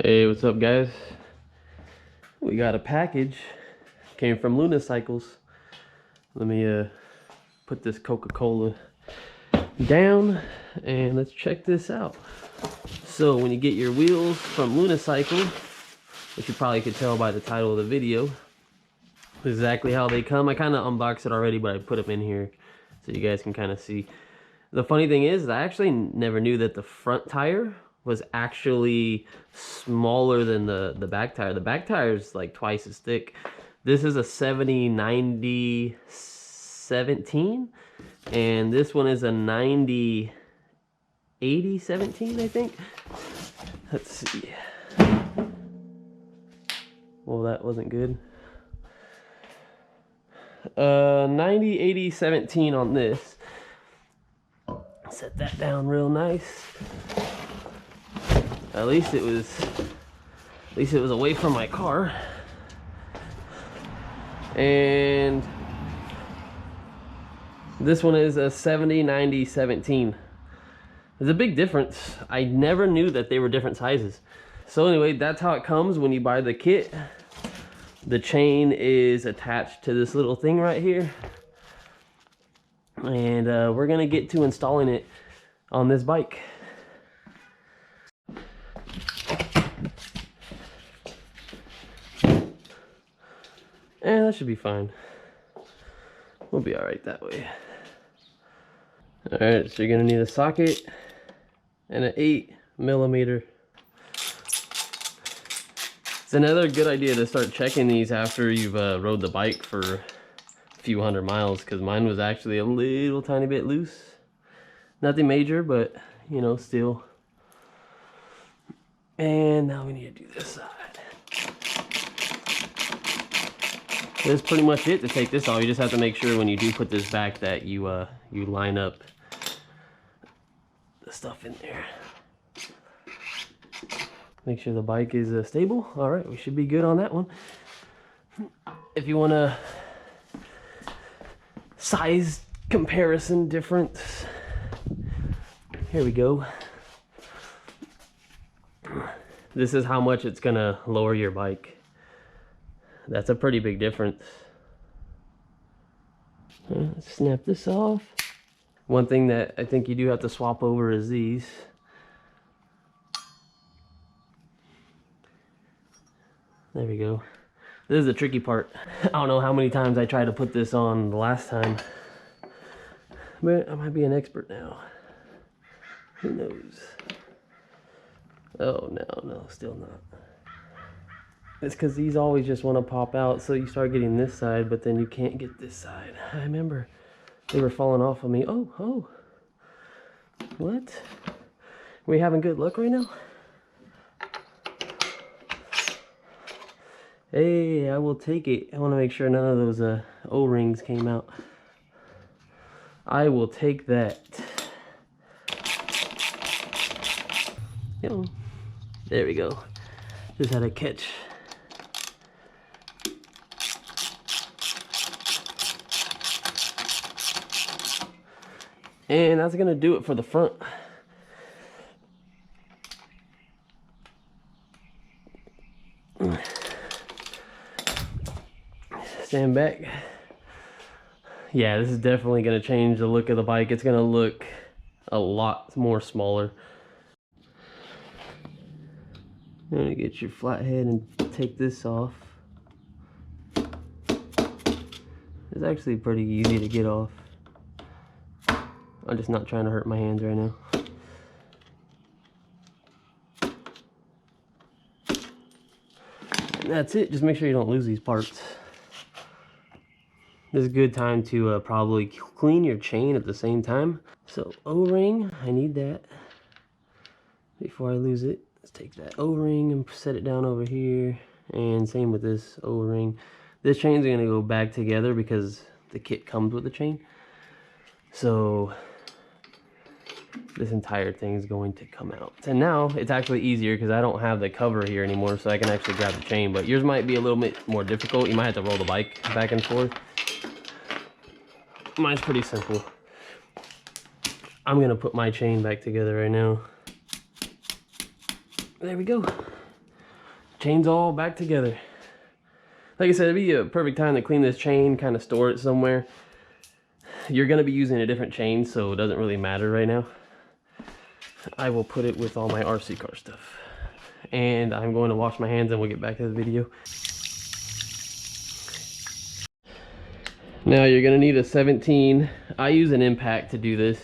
Hey, what's up, guys? We got a package. Came from Lunacycles. Let me put this Coca-Cola down and let's check this out. So when you get your wheels from Lunacycle, which you probably could tell by the title of the video, exactly how they come. I kind of unboxed it already, but I put them in here so you guys can kind of see. The funny thing is, I actually never knew that the front tire was actually smaller than the back tire. The back tire is like twice as thick. This is a 70/90/17, and this one is a 90/80/17, I think. Let's see. Well, that wasn't good. 90/80/17 on this. Set that down real nice. At least it was away from my car. And this one is a 70/90/17. There's a big difference. I never knew that they were different sizes. So anyway, that's how it comes when you buy the kit. The chain is attached to this little thing right here. And we're gonna get to installing it on this bike. And that should be fine. We'll be all right that way. All right, so you're gonna need a socket and an 8mm. It's another good idea to start checking these after you've rode the bike for a few hundred miles, because mine was actually a little tiny bit loose. Nothing major, but you know, still. And now we need to do this side. That's pretty much it to take this off. You just have to make sure when you do put this back that you you line up the stuff in there. Make sure the bike is stable. All right, we should be good on that one. If you want a size comparison difference, here we go. This is how much it's gonna lower your bike. That's a pretty big difference. Let's snap this off. One thing that I think you do have to swap over is these. There we go. This is the tricky part. I don't know how many times I tried to put this on the last time, but I might be an expert now. Who knows? Oh, no, still not. It's because these always just want to pop out, so you start getting this side, but then you can't get this side. I remember they were falling off of me. Oh. What? We having good luck right now? Hey, I will take it. I want to make sure none of those O-rings came out. I will take that. Yo, there we go. Just had a catch. And that's gonna do it for the front. Stand back. Yeah, this is definitely gonna change the look of the bike. It's gonna look a lot more smaller. You're gonna get your flathead and take this off. It's actually pretty easy to get off. I'm just not trying to hurt my hands right now. And that's it. Just make sure you don't lose these parts. This is a good time to probably clean your chain at the same time. So O-ring, I need that before I lose it. Let's take that O-ring and set it down over here. And same with this O-ring. This chain's gonna go back together because the kit comes with the chain. So this entire thing is going to come out. And now it's actually easier because I don't have the cover here anymore, so I can actually grab the chain. But yours might be a little bit more difficult. You might have to roll the bike back and forth. Mine's pretty simple. I'm gonna put my chain back together right now. There we go. chain's all back together. Like I said, it'd be a perfect time to clean this chain, kind of store it somewhere. You're gonna be using a different chain, so it doesn't really matter right now. I will put it with all my RC car stuff. And I'm going to wash my hands and we'll get back to the video. Now you're gonna need a 17. I use an impact to do this.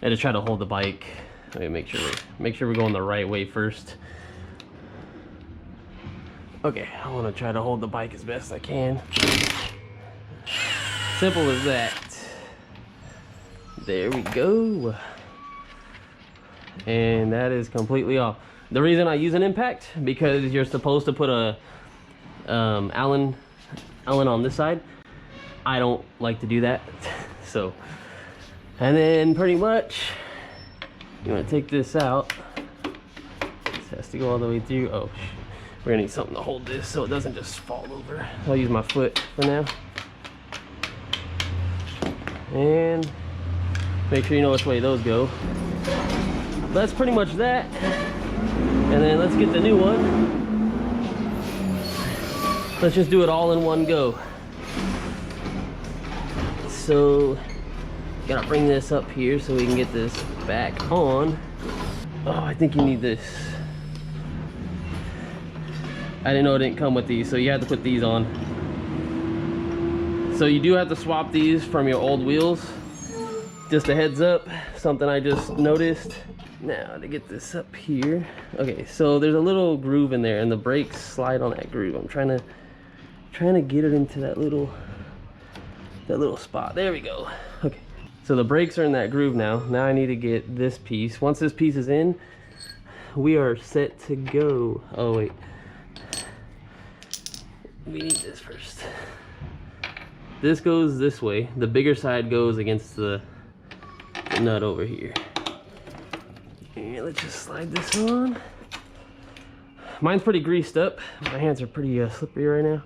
I just try to hold the bike. Let me make sure we're going the right way first. Okay, I want to try to hold the bike as best I can. Simple as that. There we go. And that is completely off. The reason I use an impact, because you're supposed to put a Allen on this side. I don't like to do that. So, and then pretty much you want to take this out. This has to go all the way through. Oh, we're gonna need something to hold this so it doesn't just fall over. I'll use my foot for now. And make sure you know which way those go. But that's pretty much that. And then let's get the new one. Let's just do it all in one go. So, gotta bring this up here so we can get this back on. Oh, I think you need this. I didn't know it didn't come with these, so you have to put these on. So you do have to swap these from your old wheels. Just a heads up, something I just noticed. Now to get this up here. Okay, so there's a little groove in there and the brakes slide on that groove. I'm trying to get it into that little spot. There we go. Okay, so the brakes are in that groove now. Now I need to get this piece. Once this piece is in, we are set to go. Oh wait, we need this first. This goes this way. The bigger side goes against the nut over here. And let's just slide this on. Mine's pretty greased up. My hands are pretty slippery right now.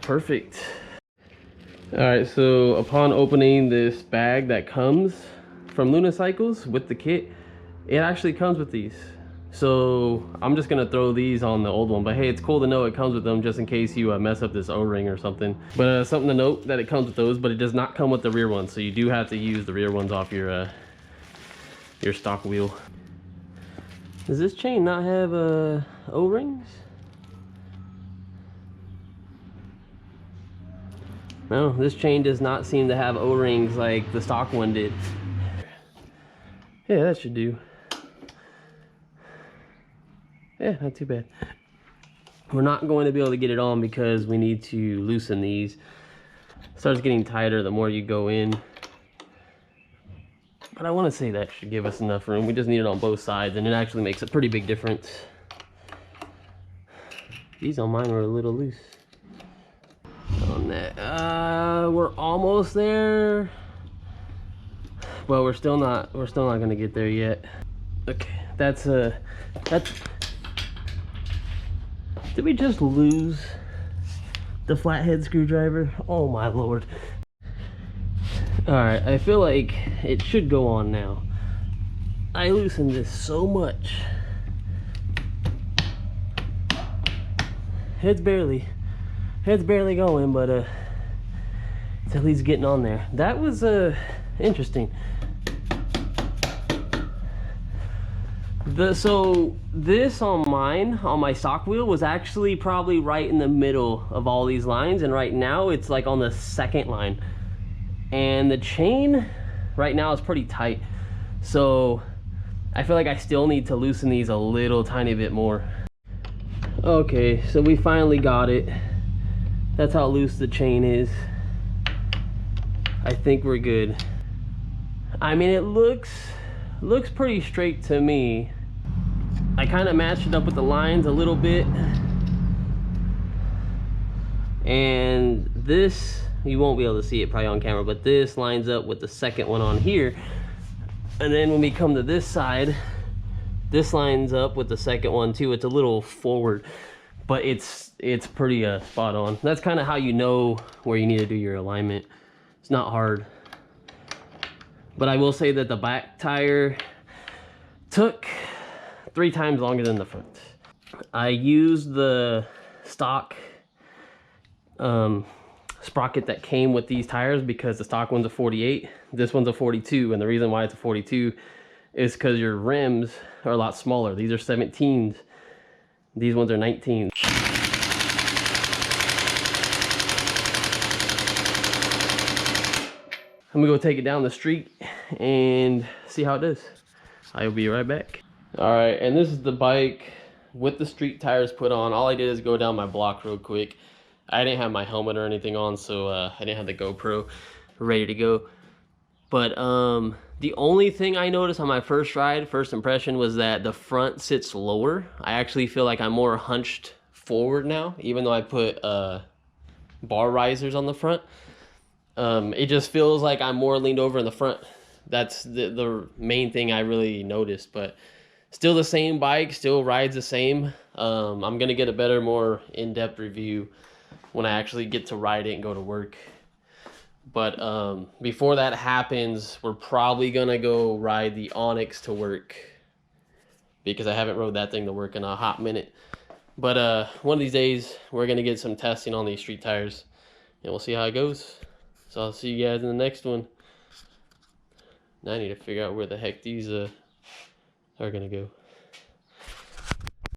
Perfect. All right, so upon opening this bag that comes from Lunacycles with the kit, it actually comes with these. So I'm just gonna throw these on the old one, but hey, it's cool to know it comes with them just in case you mess up this O-ring or something. But something to note that it comes with those, but it does not come with the rear ones. So you do have to use the rear ones off your stock wheel. Does this chain not have O-rings? No, this chain does not seem to have O-rings like the stock one did. Yeah, that should do. Yeah, not too bad. We're not going to be able to get it on because we need to loosen these. It starts getting tighter the more you go in. But I want to say that should give us enough room. We just need it on both sides and it actually makes a pretty big difference. These on mine were a little loose. On that, we're almost there. Well, we're still not gonna get there yet. Okay, that's did we just lose the flathead screwdriver? Oh my lord. All right, I feel like it should go on now. I loosened this so much. Head's barely going, but it's at least getting on there. That was interesting. So this on my stock wheel was actually probably right in the middle of all these lines, and right now it's like on the second line. And the chain right now is pretty tight. So I feel like I still need to loosen these a little tiny bit more. Okay, so we finally got it. That's how loose the chain is. I think we're good. I mean, it looks pretty straight to me. I kind of matched it up with the lines a little bit. And this, you won't be able to see it probably on camera, but this lines up with the second one on here. And then when we come to this side, this lines up with the second one too. It's a little forward, but it's pretty spot on. That's kind of how you know where you need to do your alignment. It's not hard. But I will say that the back tire took 3 times longer than the front. I used the stock sprocket that came with these tires because the stock one's a 48, this one's a 42, and the reason why it's a 42 is because your rims are a lot smaller. These are 17s, these ones are 19s. I'm gonna go take it down the street and see how it does. I will be right back. All right, and this is the bike with the street tires put on. All I did is go down my block real quick. I didn't have my helmet or anything on, so I didn't have the GoPro ready to go. But the only thing I noticed on my first ride, first impression, was that the front sits lower. I actually feel like I'm more hunched forward now, even though I put bar risers on the front. It just feels like I'm more leaned over in the front. That's the main thing I really noticed, but still the same bike, still rides the same. I'm gonna get a better, more in-depth review when I actually get to ride it and go to work. But before that happens, we're probably gonna go ride the Onyx to work because I haven't rode that thing to work in a hot minute. But one of these days, we're gonna get some testing on these street tires and we'll see how it goes. So I'll see you guys in the next one. Now I need to figure out where the heck these are gonna go.